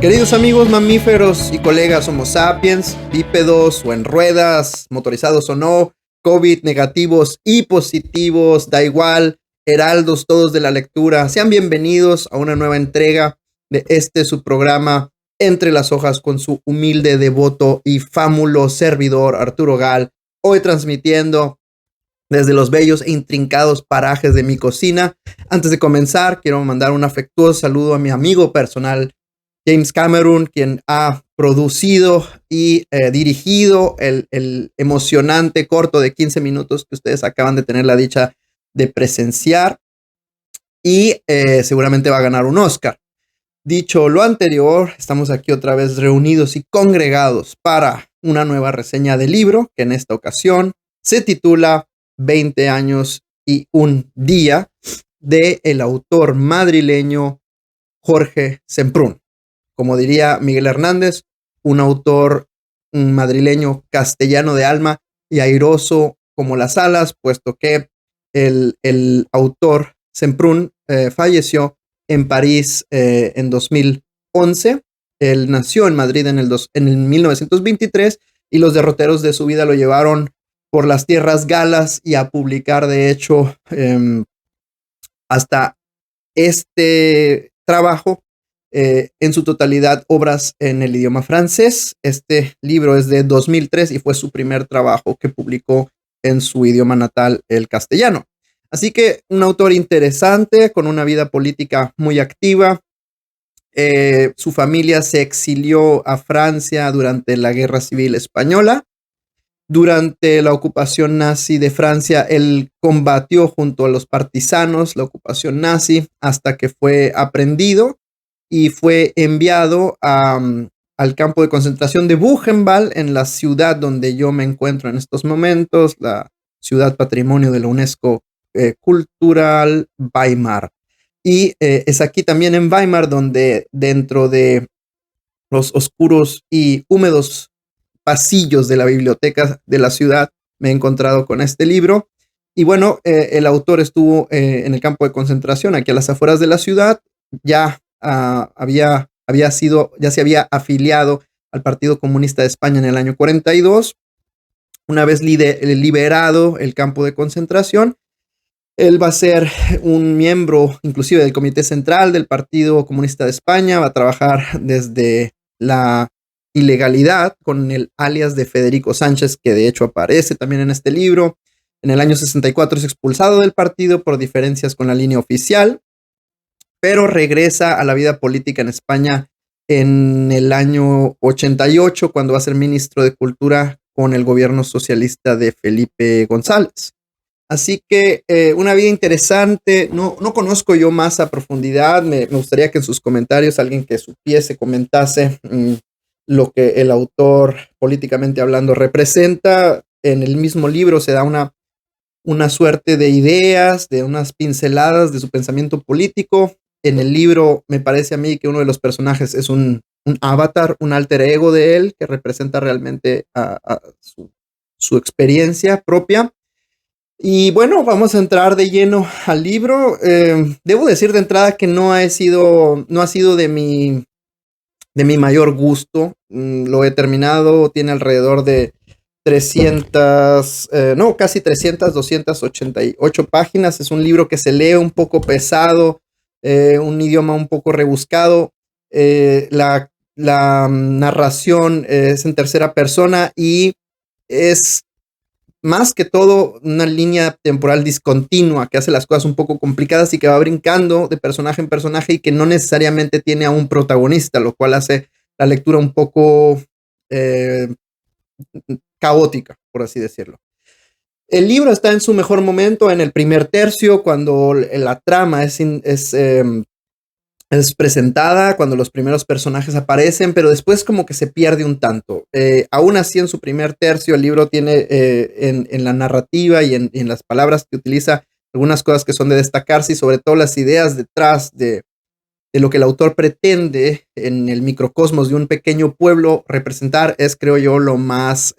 Queridos amigos mamíferos y colegas Homo sapiens, bípedos o en ruedas, motorizados o no, COVID negativos y positivos, da igual, heraldos todos de la lectura, sean bienvenidos a una nueva entrega de su programa Entre las Hojas con su humilde, devoto y fámulo servidor Arturo Gal, hoy transmitiendo desde los bellos e intrincados parajes de mi cocina. Antes de comenzar, quiero mandar un afectuoso saludo a mi amigo personal, James Cameron, quien ha producido y dirigido el emocionante corto de 15 minutos que ustedes acaban de tener la dicha de presenciar y seguramente va a ganar un Oscar. Dicho lo anterior, estamos aquí otra vez reunidos y congregados para una nueva reseña de libro que en esta ocasión se titula 20 años y un día de el autor madrileño Jorge Semprún. Como diría Miguel Hernández, un autor madrileño castellano de alma y airoso como las alas, puesto que el autor Semprún falleció en París en 2011. Él nació en Madrid en el 1923 y los derroteros de su vida lo llevaron por las tierras galas y a publicar, de hecho, hasta este trabajo, en su totalidad, obras en el idioma francés. Este libro es de 2003 y fue su primer trabajo que publicó en su idioma natal, el castellano. Así que un autor interesante, con una vida política muy activa. Su familia se exilió a Francia durante la Guerra Civil Española. Durante la ocupación nazi de Francia, él combatió junto a los partisanos la ocupación nazi hasta que fue aprehendido y fue enviado al campo de concentración de Buchenwald, en la ciudad donde yo me encuentro en estos momentos, la ciudad patrimonio de la UNESCO cultural Weimar. Y es aquí también en Weimar donde, dentro de los oscuros y húmedos pasillos de la biblioteca de la ciudad, me he encontrado con este libro. Y bueno, el autor estuvo en el campo de concentración aquí a las afueras de la ciudad. Ya se había afiliado al Partido Comunista de España en el año 42. Una vez liberado el campo de concentración, él va a ser un miembro inclusive del Comité Central del Partido Comunista de España. Va a trabajar desde la ilegalidad con el alias de Federico Sánchez, que de hecho aparece también en este libro. En el año 64 es expulsado del partido por diferencias con la línea oficial, pero regresa a la vida política en España en el año 88, cuando va a ser ministro de Cultura con el gobierno socialista de Felipe González. Así que una vida interesante. No conozco yo más a profundidad. Me gustaría que en sus comentarios alguien que supiese comentase lo que el autor, políticamente hablando, representa. En el mismo libro se da una suerte de ideas, de unas pinceladas de su pensamiento político. En el libro me parece a mí que uno de los personajes es un avatar, un alter ego de él, que representa realmente a su experiencia propia. Y bueno, vamos a entrar de lleno al libro. Debo decir de entrada que no ha sido de mi mayor gusto. Lo he terminado, tiene alrededor de 288 páginas. Es un libro que se lee un poco pesado, un idioma un poco rebuscado. La narración es en tercera persona y es más que todo una línea temporal discontinua que hace las cosas un poco complicadas y que va brincando de personaje en personaje y que no necesariamente tiene a un protagonista, lo cual hace la lectura un poco caótica, por así decirlo. El libro está en su mejor momento en el primer tercio, cuando la trama es presentada, cuando los primeros personajes aparecen, pero después como que se pierde un tanto. Aún así, en su primer tercio, el libro tiene en la narrativa y en las palabras que utiliza algunas cosas que son de destacarse, y sobre todo las ideas detrás de lo que el autor pretende en el microcosmos de un pequeño pueblo representar, es, creo yo, lo más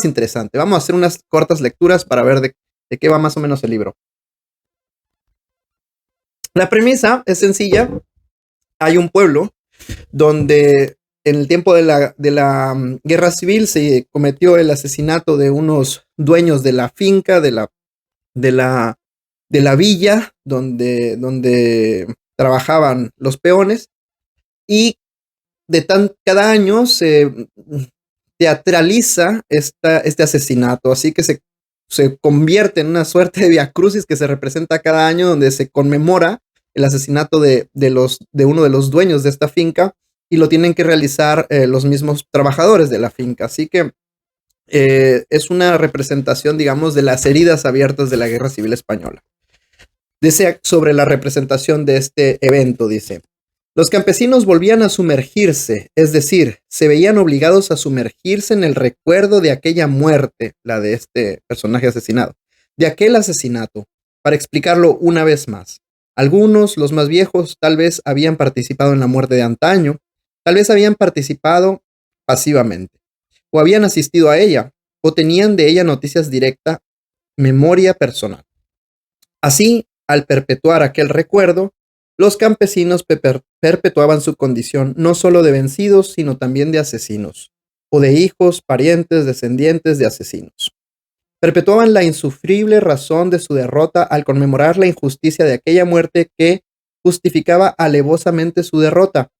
interesante. Vamos a hacer unas cortas lecturas para ver de qué va más o menos el libro. La premisa es sencilla. Hay un pueblo donde en el tiempo de la guerra civil se cometió el asesinato de unos dueños de la finca, de la, de la villa donde trabajaban los peones, y cada año se teatraliza este asesinato, así que se convierte en una suerte de viacrucis que se representa cada año, donde se conmemora el asesinato de uno de los dueños de esta finca, y lo tienen que realizar los mismos trabajadores de la finca. Así que es una representación, digamos, de las heridas abiertas de la Guerra Civil Española. Dice sobre la representación de este evento, dice: los campesinos volvían a sumergirse, es decir, se veían obligados a sumergirse en el recuerdo de aquella muerte, la de este personaje asesinado, de aquel asesinato, para explicarlo una vez más. Algunos, los más viejos, tal vez habían participado en la muerte de antaño, tal vez habían participado pasivamente, o habían asistido a ella, o tenían de ella noticias directas, memoria personal. Así, al perpetuar aquel recuerdo, los campesinos perpetuaban su condición no solo de vencidos, sino también de asesinos, o de hijos, parientes, descendientes de asesinos. Perpetuaban la insufrible razón de su derrota al conmemorar la injusticia de aquella muerte que justificaba alevosamente su derrota,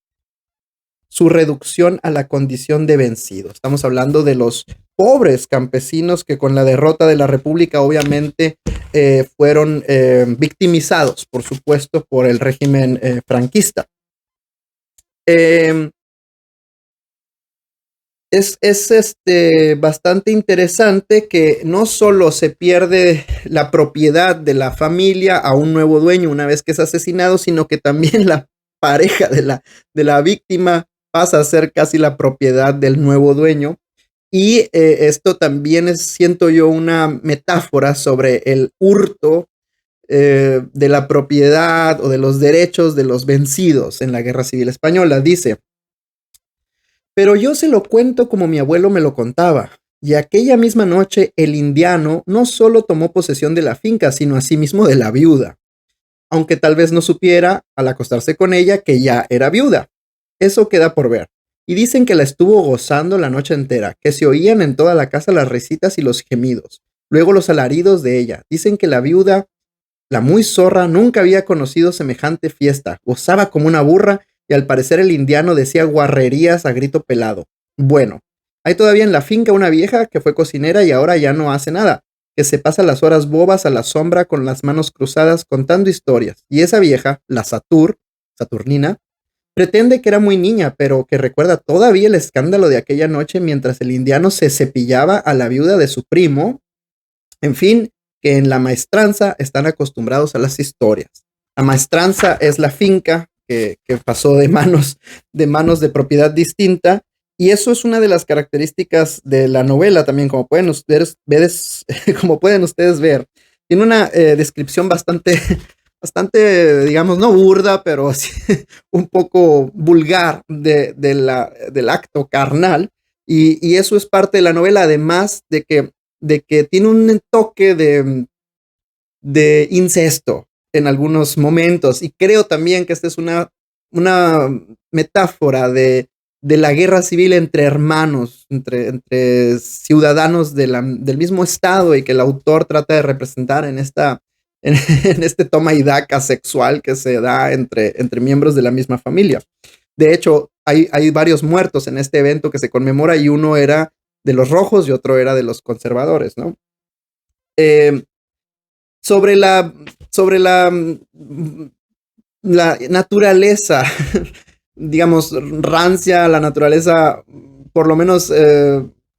su reducción a la condición de vencido. Estamos hablando de los pobres campesinos que con la derrota de la República obviamente fueron victimizados, por supuesto, por el régimen franquista. Es bastante interesante que no solo se pierde la propiedad de la familia a un nuevo dueño una vez que es asesinado, sino que también la pareja de la víctima pasa a ser casi la propiedad del nuevo dueño. Y esto también es, siento yo, una metáfora sobre el hurto de la propiedad o de los derechos de los vencidos en la Guerra Civil Española. Dice: pero yo se lo cuento como mi abuelo me lo contaba, y aquella misma noche el indiano no solo tomó posesión de la finca, sino asimismo de la viuda, aunque tal vez no supiera, al acostarse con ella, que ya era viuda. Eso queda por ver. Y dicen que la estuvo gozando la noche entera, que se oían en toda la casa las risitas y los gemidos, luego los alaridos de ella. Dicen que la viuda, la muy zorra, nunca había conocido semejante fiesta, gozaba como una burra, y al parecer el indiano decía guarrerías a grito pelado. Bueno, hay todavía en la finca una vieja que fue cocinera y ahora ya no hace nada, que se pasa las horas bobas a la sombra con las manos cruzadas contando historias, y esa vieja, la Saturnina, pretende que era muy niña, pero que recuerda todavía el escándalo de aquella noche mientras el indiano se cepillaba a la viuda de su primo. En fin, que en la maestranza están acostumbrados a las historias. La maestranza es la finca que pasó de manos de propiedad distinta, y eso es una de las características de la novela también, como pueden ustedes ver. Tiene una descripción bastante, digamos, no burda, pero sí, un poco vulgar del acto carnal, y eso es parte de la novela, además de que tiene un toque de incesto en algunos momentos, y creo también que esta es una metáfora de la guerra civil entre hermanos, entre ciudadanos del mismo estado, y que el autor trata de representar en este toma y daca sexual que se da entre miembros de la misma familia. De hecho, hay varios muertos en este evento que se conmemora, y uno era de los rojos y otro era de los conservadores, ¿no? Sobre la naturaleza, digamos, rancia, la naturaleza por lo menos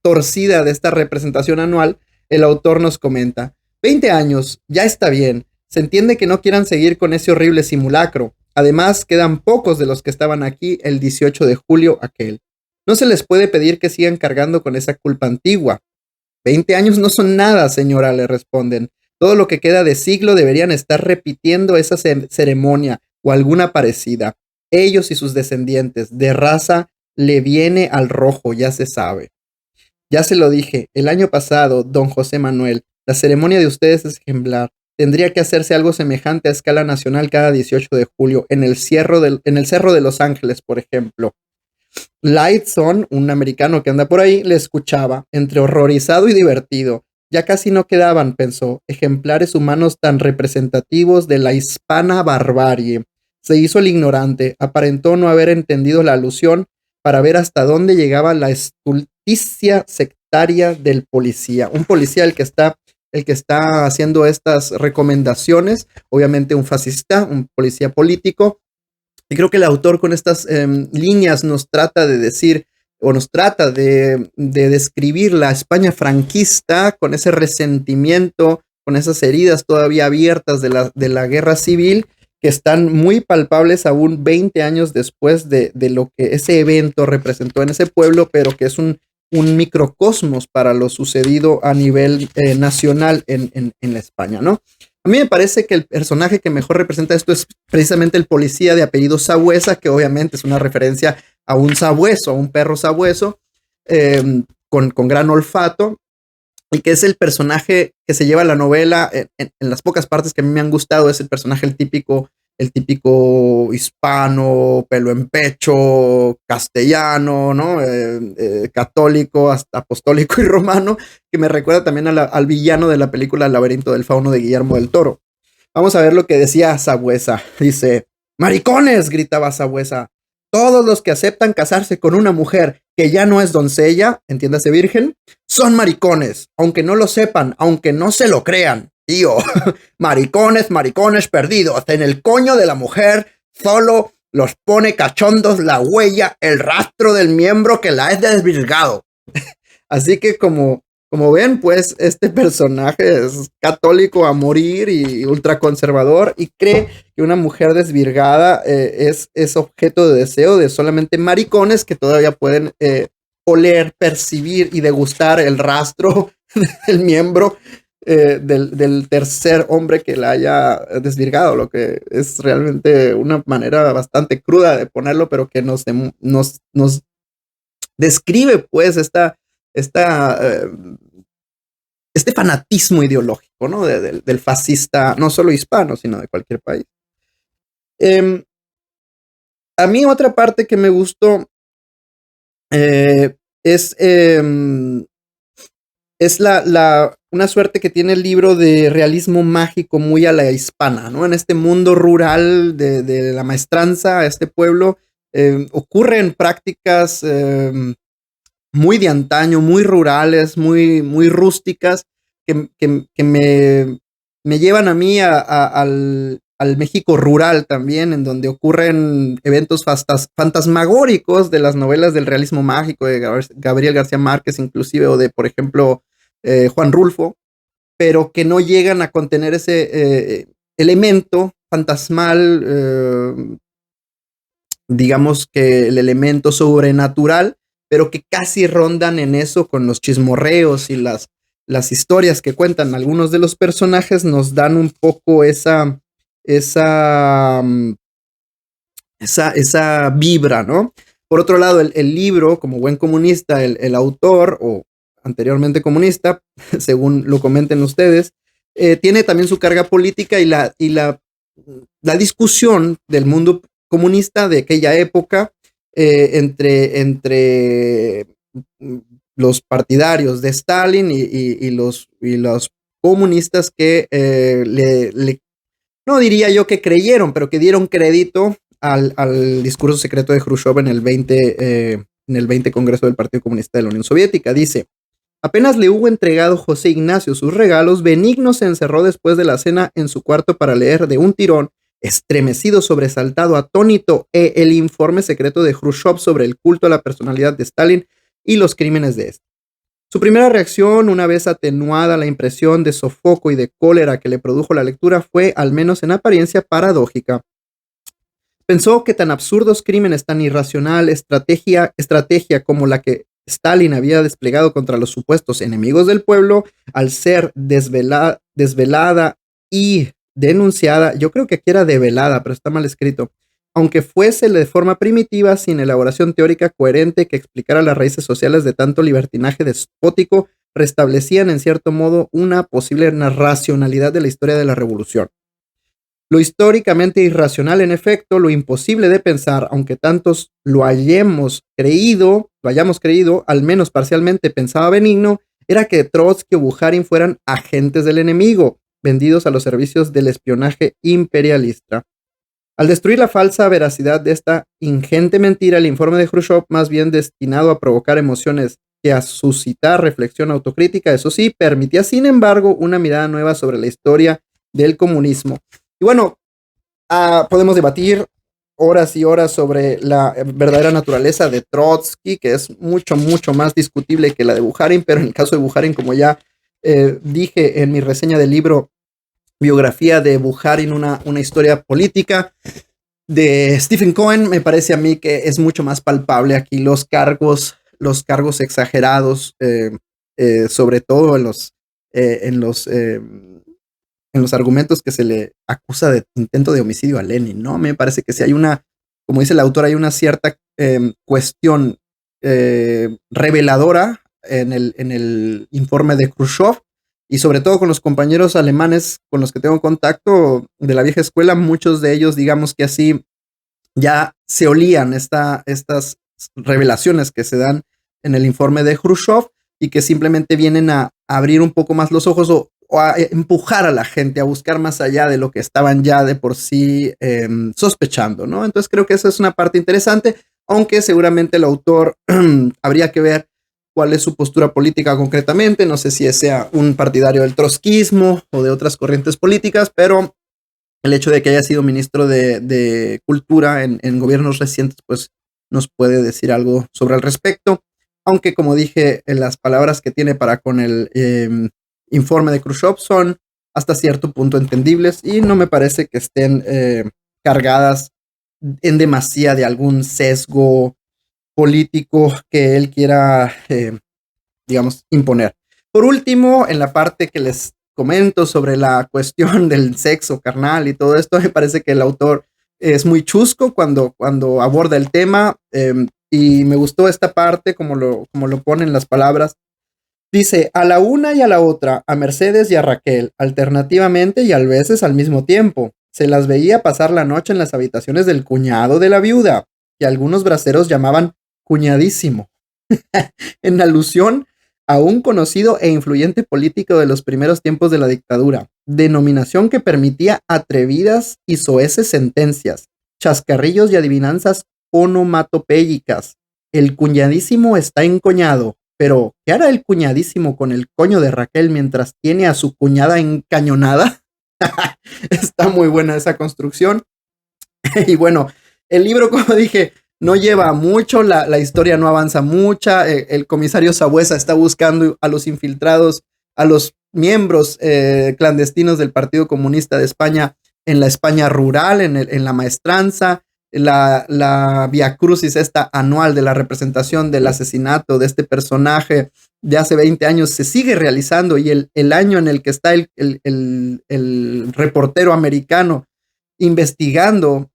torcida de esta representación anual, el autor nos comenta: 20 años, ya está bien, se entiende que no quieran seguir con ese horrible simulacro. Además, quedan pocos de los que estaban aquí el 18 de julio aquel. No se les puede pedir que sigan cargando con esa culpa antigua. 20 años no son nada, señora, le responden. Todo lo que queda de siglo deberían estar repitiendo esa ceremonia o alguna parecida. Ellos y sus descendientes, de raza le viene al rojo, ya se sabe. Ya se lo dije, el año pasado, don José Manuel, la ceremonia de ustedes es ejemplar. tendría que hacerse algo semejante a escala nacional cada 18 de julio, en el Cerro de Los Ángeles, por ejemplo. Lightson, un americano que anda por ahí, le escuchaba, entre horrorizado y divertido. Ya casi no quedaban, pensó, ejemplares humanos tan representativos de la hispana barbarie. Se hizo el ignorante, aparentó no haber entendido la alusión para ver hasta dónde llegaba la estulticia sectaria del policía. Un policía el que está haciendo estas recomendaciones, obviamente un fascista, un policía político. Y creo que el autor con estas líneas nos trata de decir, o nos trata de describir la España franquista con ese resentimiento, con esas heridas todavía abiertas de la guerra civil, que están muy palpables aún 20 años después de lo que ese evento representó en ese pueblo, pero que es un microcosmos para lo sucedido a nivel nacional en la España, ¿no? A mí me parece que el personaje que mejor representa esto es precisamente el policía de apellido Sabuesa, que obviamente es una referencia a un sabueso, a un perro sabueso, con gran olfato, y que es el personaje que se lleva la novela en las pocas partes que a mí me han gustado. Es el personaje el típico hispano, pelo en pecho, castellano, ¿no? Católico, hasta apostólico y romano, que me recuerda también al villano de la película El laberinto del fauno de Guillermo del Toro. Vamos a ver lo que decía Sabuesa. Dice, maricones, gritaba Sabuesa. Todos los que aceptan casarse con una mujer que ya no es doncella, entiéndase virgen, son maricones, aunque no lo sepan, aunque no se lo crean. Tío, maricones, maricones perdidos, en el coño de la mujer solo los pone cachondos la huella, el rastro del miembro que la ha desvirgado. Así que como ven, pues este personaje es católico a morir y ultraconservador, y cree que una mujer desvirgada es objeto de deseo de solamente maricones que todavía pueden oler, percibir y degustar el rastro del miembro del tercer hombre que la haya desvirgado, lo que es realmente una manera bastante cruda de ponerlo, pero que nos describe pues este fanatismo ideológico, ¿no? Del fascista, no solo hispano, sino de cualquier país. A mí otra parte que me gustó es una suerte que tiene el libro de realismo mágico muy a la hispana, ¿no? En este mundo rural de la maestranza, a este pueblo, ocurren prácticas muy de antaño, muy rurales, muy rústicas, que me llevan a mí al México rural también, en donde ocurren eventos fantasmagóricos de las novelas del realismo mágico de Gabriel García Márquez, inclusive, o de, por ejemplo, Juan Rulfo, pero que no llegan a contener ese elemento fantasmal, digamos que el elemento sobrenatural, pero que casi rondan en eso con los chismorreos y las historias que cuentan algunos de los personajes. Nos dan un poco esa vibra, ¿no? Por otro lado, el libro, como buen comunista, el autor, o anteriormente comunista, según lo comenten ustedes, tiene también su carga política y la discusión del mundo comunista de aquella época, entre los partidarios de Stalin y los comunistas que no diría yo que creyeron, pero que dieron crédito al discurso secreto de Khrushchev en el 20 Congreso del Partido Comunista de la Unión Soviética. Dice, apenas le hubo entregado José Ignacio sus regalos, Benigno se encerró después de la cena en su cuarto para leer de un tirón, estremecido, sobresaltado, atónito, el informe secreto de Khrushchev sobre el culto a la personalidad de Stalin y los crímenes de este. Su primera reacción, una vez atenuada la impresión de sofoco y de cólera que le produjo la lectura, fue, al menos en apariencia, paradójica. Pensó que tan absurdos crímenes, tan irracional estrategia como la que Stalin había desplegado contra los supuestos enemigos del pueblo, al ser desvelada y denunciada, yo creo que aquí era develada, pero está mal escrito, aunque fuese de forma primitiva, sin elaboración teórica coherente que explicara las raíces sociales de tanto libertinaje despótico, restablecían en cierto modo una posible racionalidad de la historia de la revolución. Lo históricamente irracional, en efecto, lo imposible de pensar, aunque tantos lo hayamos creído, al menos parcialmente pensaba Benigno, era que Trotsky o Bukharin fueran agentes del enemigo, vendidos a los servicios del espionaje imperialista. Al destruir la falsa veracidad de esta ingente mentira, el informe de Khrushchev, más bien destinado a provocar emociones que a suscitar reflexión autocrítica, eso sí, permitía, sin embargo, una mirada nueva sobre la historia del comunismo. Y bueno, podemos debatir horas y horas sobre la verdadera naturaleza de Trotsky, que es mucho, mucho más discutible que la de Bukharin, pero en el caso de Bukharin, como ya dije en mi reseña del libro Biografía de Bukharin, una historia política, de Stephen Cohen, me parece a mí que es mucho más palpable aquí los cargos exagerados, sobre todo en los argumentos que se le acusa de intento de homicidio a Lenin, ¿no? Me parece que si hay como dice el autor, hay una cierta cuestión reveladora en el informe de Khrushchev, y sobre todo con los compañeros alemanes con los que tengo contacto de la vieja escuela, muchos de ellos, digamos que así, ya se olían estas revelaciones que se dan en el informe de Khrushchev y que simplemente vienen a abrir un poco más los ojos o a empujar a la gente a buscar más allá de lo que estaban ya de por sí sospechando, ¿no? Entonces creo que esa es una parte interesante, aunque seguramente el autor habría que ver cuál es su postura política concretamente. No sé si sea un partidario del trotskismo o de otras corrientes políticas, pero el hecho de que haya sido ministro de Cultura en gobiernos recientes, pues nos puede decir algo sobre el respecto. Aunque, como dije, las palabras que tiene para con el informe de Khrushchev son hasta cierto punto entendibles y no me parece que estén cargadas en demasía de algún sesgo político que él quiera, digamos, imponer. Por último, en la parte que les comento sobre la cuestión del sexo carnal y todo esto, me parece que el autor es muy chusco cuando aborda el tema, y me gustó esta parte como lo ponen las palabras. Dice, a la una y a la otra, a Mercedes y a Raquel, alternativamente y a veces al mismo tiempo, se las veía pasar la noche en las habitaciones del cuñado de la viuda, que algunos braceros llamaban cuñadísimo, en alusión a un conocido e influyente político de los primeros tiempos de la dictadura, denominación que permitía atrevidas y soeces sentencias, chascarrillos y adivinanzas onomatopéyicas. El cuñadísimo está encoñado, pero ¿qué hará el cuñadísimo con el coño de Raquel mientras tiene a su cuñada encañonada? Está muy buena esa construcción. Y bueno, el libro, como dije, no lleva mucho, la historia no avanza mucha. El comisario Sabuesa está buscando a los infiltrados, a los miembros clandestinos del Partido Comunista de España en la España rural, en la maestranza. La Via Crucis esta anual de la representación del asesinato de este personaje de hace 20 años se sigue realizando, y el año en el que está el reportero americano investigando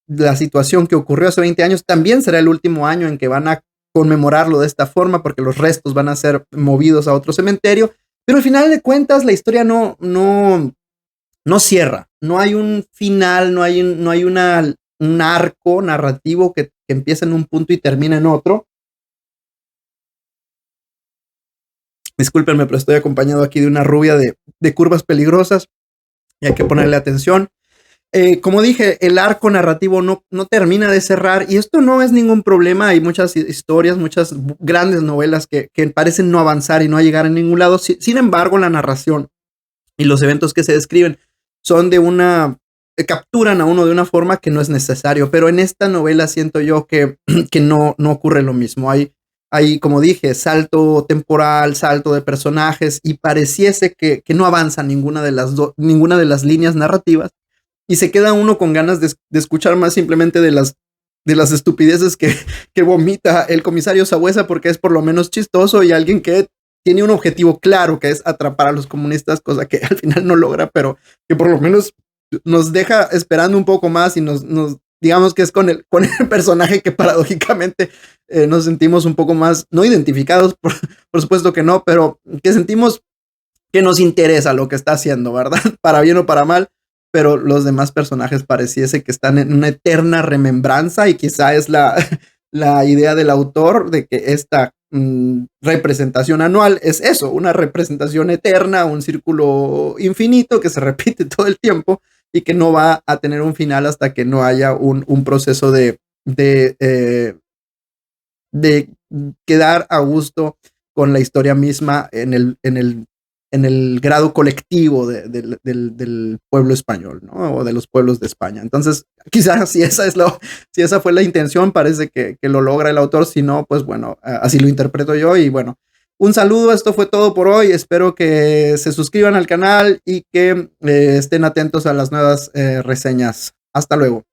la situación que ocurrió hace 20 años también será el último año en que van a conmemorarlo de esta forma, porque los restos van a ser movidos a otro cementerio. Pero al final de cuentas la historia no cierra, no hay un final, no hay un arco narrativo que empieza en un punto y termina en otro. Discúlpenme, pero estoy acompañado aquí de una rubia de curvas peligrosas y hay que ponerle atención. Como dije, el arco narrativo no termina de cerrar, y esto no es ningún problema. Hay muchas historias, muchas grandes novelas que parecen no avanzar y no llegar a ningún lado. Sin embargo, la narración y los eventos que se describen son capturan a uno de una forma que no es necesario, pero en esta novela siento yo que no ocurre lo mismo. Hay, como dije, salto temporal, salto de personajes, y pareciese que no avanza ninguna de las líneas narrativas, y se queda uno con ganas de escuchar más simplemente de las estupideces que vomita el comisario Sabuesa, porque es por lo menos chistoso y alguien que tiene un objetivo claro, que es atrapar a los comunistas, cosa que al final no logra, pero que por lo menos nos deja esperando un poco más y nos digamos que es con el personaje que paradójicamente nos sentimos un poco más, no identificados, por supuesto que no, pero que sentimos que nos interesa lo que está haciendo, ¿verdad? Para bien o para mal, pero los demás personajes pareciese que están en una eterna remembranza y quizá es la idea del autor de que esta representación anual es eso, una representación eterna, un círculo infinito que se repite todo el tiempo y que no va a tener un final hasta que no haya un proceso de quedar a gusto con la historia misma en el grado colectivo del pueblo español, ¿no? O de los pueblos de España. Entonces, quizás si esa fue la intención, parece que lo logra el autor. Si no, pues bueno, así lo interpreto yo. Y bueno, un saludo, esto fue todo por hoy. Espero que se suscriban al canal y que estén atentos a las nuevas reseñas. Hasta luego.